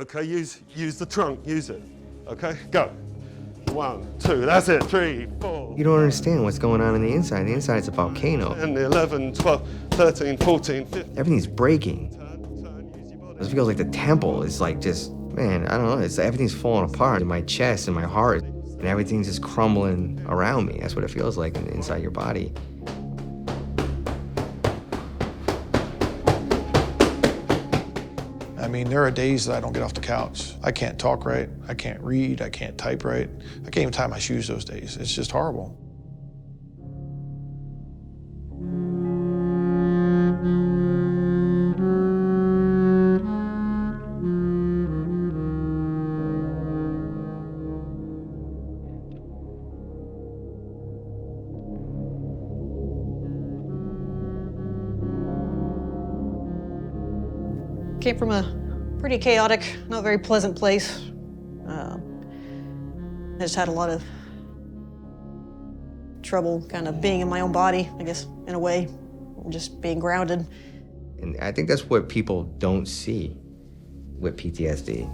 Okay, use the trunk, use it. Okay, go. 1, 2, that's it, 3, 4. You don't understand what's going on the inside. The inside's a volcano. And 11, 12, 13, 14, 15. Everything's breaking. It feels like the temple is like just, man, I don't know, everything's falling apart in my chest and my heart, and everything's just crumbling around me. That's what it feels like inside your body. I mean, there are days that I don't get off the couch. I can't talk right, I can't read, I can't type right. I can't even tie my shoes those days. It's just horrible. Came from a pretty chaotic, not very pleasant place. I just had a lot of trouble kind of being in my own body, I guess, in a way, just being grounded. And I think that's what people don't see with PTSD.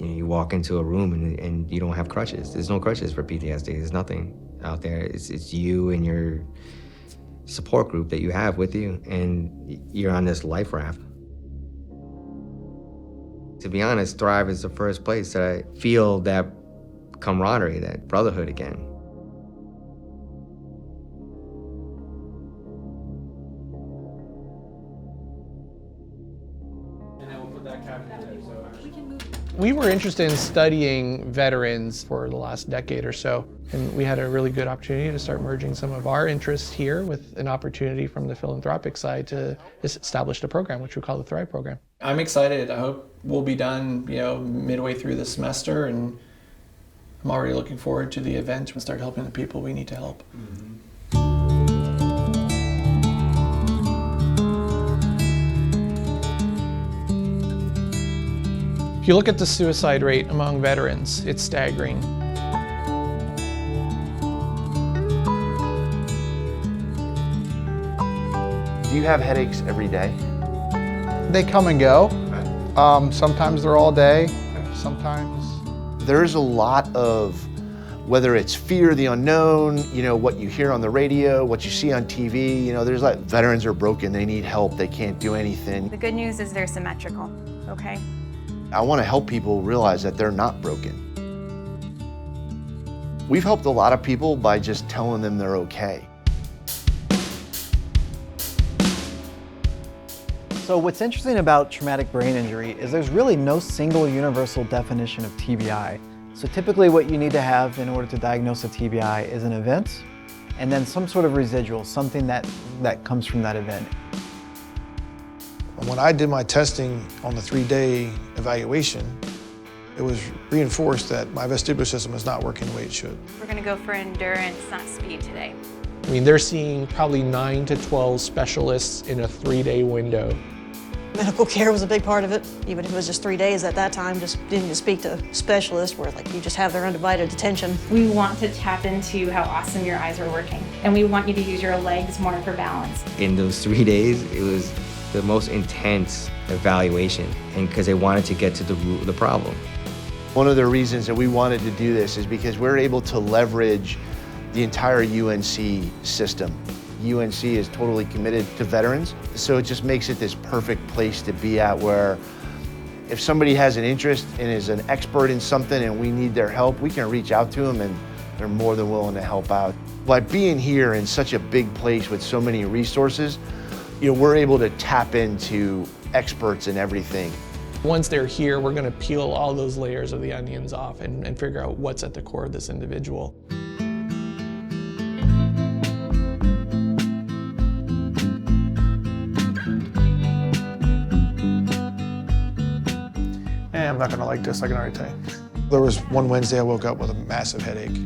You walk into a room and you don't have crutches. There's no crutches for PTSD. There's nothing out there. It's you and your support group that you have with you, and you're on this life raft. To be honest, Thrive is the first place that I feel that camaraderie, that brotherhood again. And then we'll put that cap in there, so We were interested in studying veterans for the last decade or so, and we had a really good opportunity to start merging some of our interests here with an opportunity from the philanthropic side to establish a program, which we call the Thrive program. I'm excited. I hope we'll be done, midway through the semester, and I'm already looking forward to the event and start helping the people we need to help. If you look at the suicide rate among veterans, it's staggering. Do you have headaches every day? They come and go. Sometimes they're all day, sometimes. There's a lot of, whether it's fear of the unknown, what you hear on the radio, what you see on TV, there's like, veterans are broken, they need help, they can't do anything. The good news is they're symmetrical, okay? I want to help people realize that they're not broken. We've helped a lot of people by just telling them they're okay. So what's interesting about traumatic brain injury is there's really no single universal definition of TBI. So typically what you need to have in order to diagnose a TBI is an event and then some sort of residual, something that comes from that event. When I did my testing on the 3-day evaluation, it was reinforced that my vestibular system is not working the way it should. We're gonna go for endurance, not speed today. I mean, they're seeing probably 9 to 12 specialists in a 3-day window. Medical care was a big part of it, even if it was just 3 days at that time, just needing to speak to specialists where you just have their undivided attention. We want to tap into how awesome your eyes are working, and we want you to use your legs more for balance. In those 3 days, it was the most intense evaluation, and because they wanted to get to the root of the problem. One of the reasons that we wanted to do this is because we're able to leverage the entire UNC system. UNC is totally committed to veterans, so it just makes it this perfect place to be at, where if somebody has an interest and is an expert in something and we need their help, we can reach out to them and they're more than willing to help out. By being here in such a big place with so many resources, we're able to tap into experts in everything. Once they're here, we're going to peel all those layers of the onions off and figure out what's at the core of this individual. I'm not gonna like this, I can already tell you. There was one Wednesday I woke up with a massive headache.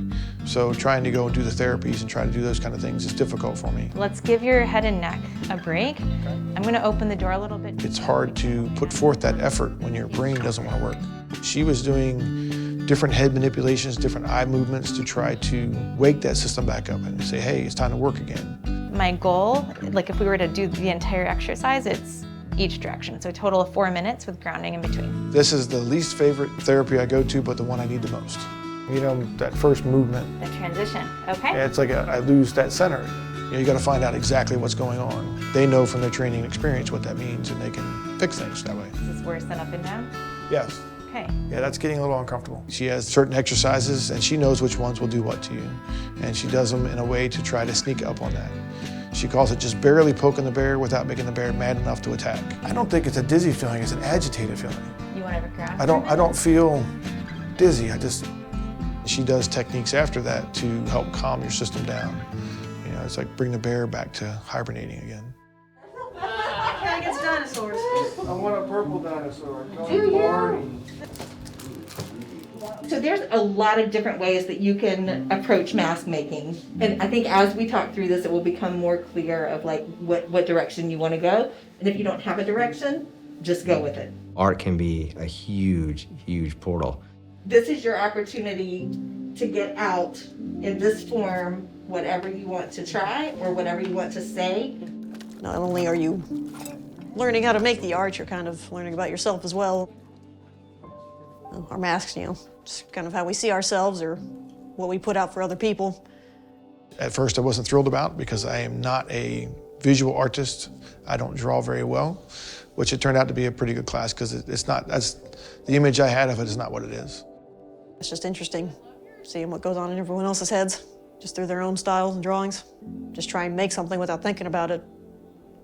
So trying to go and do the therapies and try to do those kind of things is difficult for me. Let's give your head and neck a break. I'm gonna open the door a little bit. It's hard to put forth that effort when your brain doesn't want to work. She was doing different head manipulations, different eye movements to try to wake that system back up and say, hey, it's time to work again. My goal, if we were to do the entire exercise, it's each direction. So a total of 4 minutes with grounding in between. This is the least favorite therapy I go to, but the one I need the most. You know, that first movement. The transition, okay? Yeah, it's like I lose that center. You know, you got to find out exactly what's going on. They know from their training and experience what that means, and they can fix things that way. Is this worse than up and down? Yes. Okay. Yeah, that's getting a little uncomfortable. She has certain exercises, and she knows which ones will do what to you. And she does them in a way to try to sneak up on that. She calls it just barely poking the bear without making the bear mad enough to attack. I don't think it's a dizzy feeling, it's an agitated feeling. You want to ground? I don't feel dizzy, she does techniques after that to help calm your system down. You know, it's like bring the bear back to hibernating again. Cat gets dinosaurs. I want a purple dinosaur. So there's a lot of different ways that you can approach mask making. And I think as we talk through this, it will become more clear of like what direction you want to go. And if you don't have a direction, just go with it. Art can be a huge, huge portal. This is your opportunity to get out in this form, whatever you want to try or whatever you want to say. Not only are you learning how to make the art, you're kind of learning about yourself as well. Our masks, you know, it's kind of how we see ourselves or what we put out for other people. At first I wasn't thrilled about because I am not a visual artist. I don't draw very well, which it turned out to be a pretty good class because it's not, the image I had of it is not what it is. It's just interesting seeing what goes on in everyone else's heads, just through their own styles and drawings. Just try and make something without thinking about it.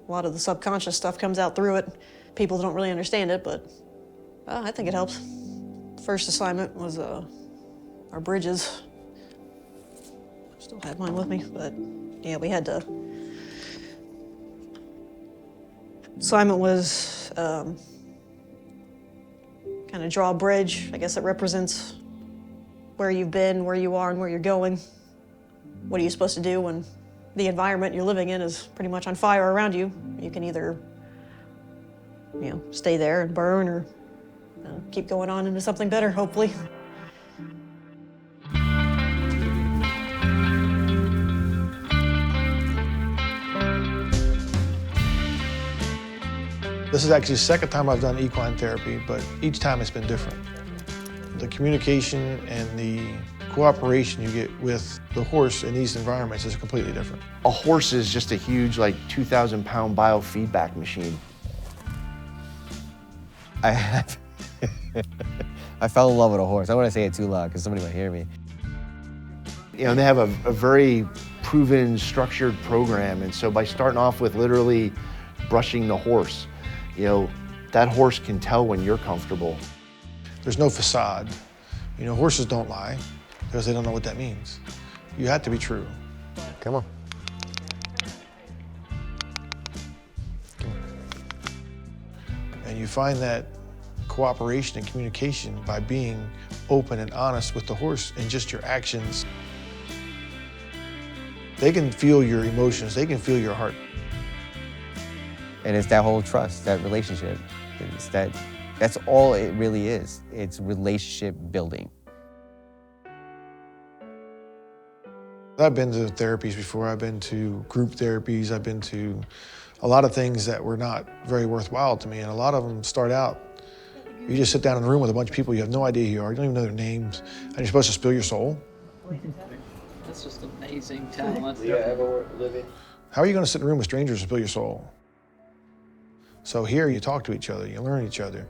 A lot of the subconscious stuff comes out through it. People don't really understand it, but I think it helps. First assignment was our bridges. Still have mine with me, but yeah, we had to. Assignment was kind of draw a bridge. I guess it represents where you've been, where you are, and where you're going. What are you supposed to do when the environment you're living in is pretty much on fire around you? You can either, you know, stay there and burn or keep going on into something better, hopefully. This is actually the second time I've done equine therapy, but each time it's been different. The communication and the cooperation you get with the horse in these environments is completely different. A horse is just a huge, like, 2,000-pound biofeedback machine. I fell in love with a horse. I don't want to say it too loud because somebody might hear me. You know, they have a very proven, structured program, and so by starting off with literally brushing the horse, you know, that horse can tell when you're comfortable. There's no facade. You know, horses don't lie because they don't know what that means. You have to be true. Come on. And you find that cooperation and communication by being open and honest with the horse and just your actions. They can feel your emotions, they can feel your heart. And it's that whole trust, that relationship. That's all it really is. It's relationship building. I've been to therapies before. I've been to group therapies. I've been to a lot of things that were not very worthwhile to me. And a lot of them start out, you just sit down in a room with a bunch of people, you have no idea who you are, you don't even know their names, and you're supposed to spill your soul. That's just amazing talent. How are you going to sit in a room with strangers and spill your soul? So here you talk to each other, you learn each other.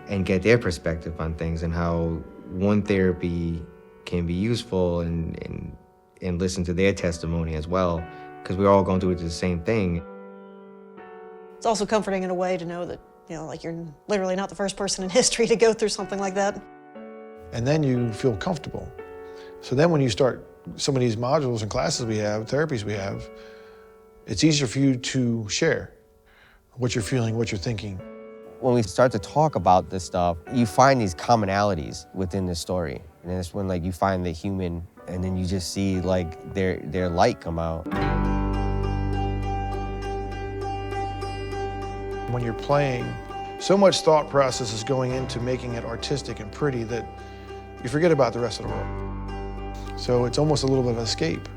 And get their perspective on things and how one therapy can be useful and listen to their testimony as well, because we're all going through the same thing. It's also comforting in a way to know that, you know, like you're literally not the first person in history to go through something like that. And then you feel comfortable. So then when you start some of these modules and classes we have, therapies we have, it's easier for you to share what you're feeling, what you're thinking. When we start to talk about this stuff, you find these commonalities within the story. And it's when like you find the human and then you just see like their light come out. When you're playing, so much thought process is going into making it artistic and pretty that you forget about the rest of the world. So it's almost a little bit of an escape.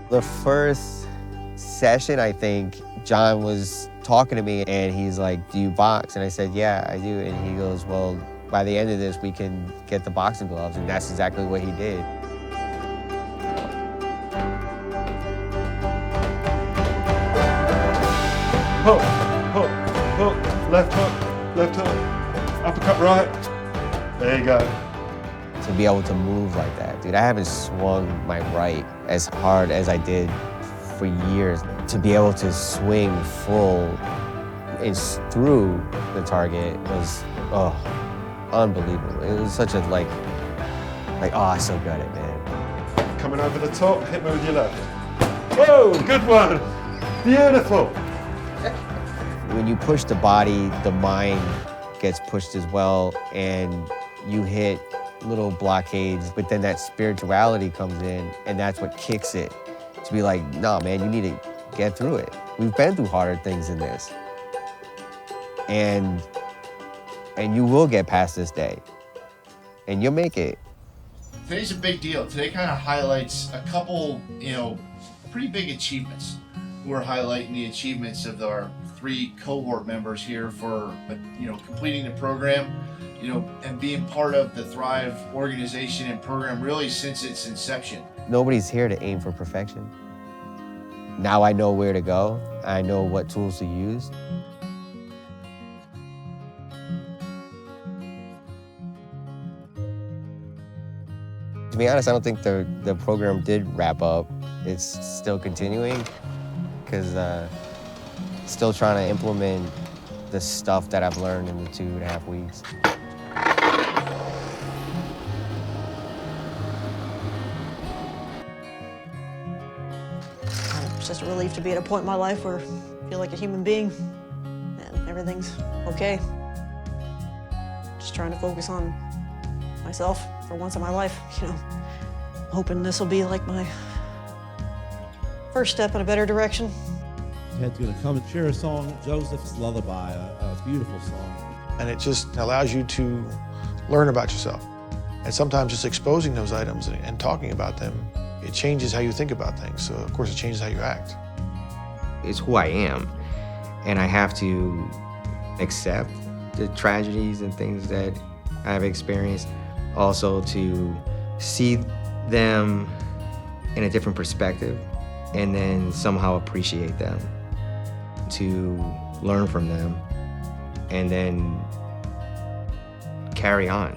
The first session, I think, John was talking to me and he's like, do you box? And I said, yeah, I do. And he goes, well, by the end of this, we can get the boxing gloves. And that's exactly what he did. Hook, hook, hook, left hook, uppercut right. There you go. To be able to move like that, dude, I haven't swung my right as hard as I did for years. To be able to swing full and through the target was, unbelievable. It was such a oh, I so got it, man. Coming over the top, hit me with your left. Whoa, good one. Beautiful. When you push the body, the mind gets pushed as well, and you hit little blockades, but then that spirituality comes in, and that's what kicks it. To be like, nah, man, you need to get through it. We've been through harder things than this. And you will get past this day, and you'll make it. Today's a big deal. Today kind of highlights a couple, pretty big achievements. We're highlighting the achievements of our 3 cohort members here for, completing the program, and being part of the Thrive organization and program really since its inception. Nobody's here to aim for perfection. Now I know where to go. I know what tools to use. To be honest, I don't think the program did wrap up. It's still continuing because still trying to implement the stuff that I've learned in the 2.5 weeks. It's just a relief to be at a point in my life where I feel like a human being and everything's okay. Just trying to focus on myself for once in my life, hoping this will be like my first step in a better direction. Ted's going to come and share a song, Joseph's Lullaby, a beautiful song. And it just allows you to learn about yourself. And sometimes just exposing those items and talking about them, it changes how you think about things. So of course it changes how you act. It's who I am, and I have to accept the tragedies and things that I've experienced. Also to see them in a different perspective and then somehow appreciate them, to learn from them and then carry on.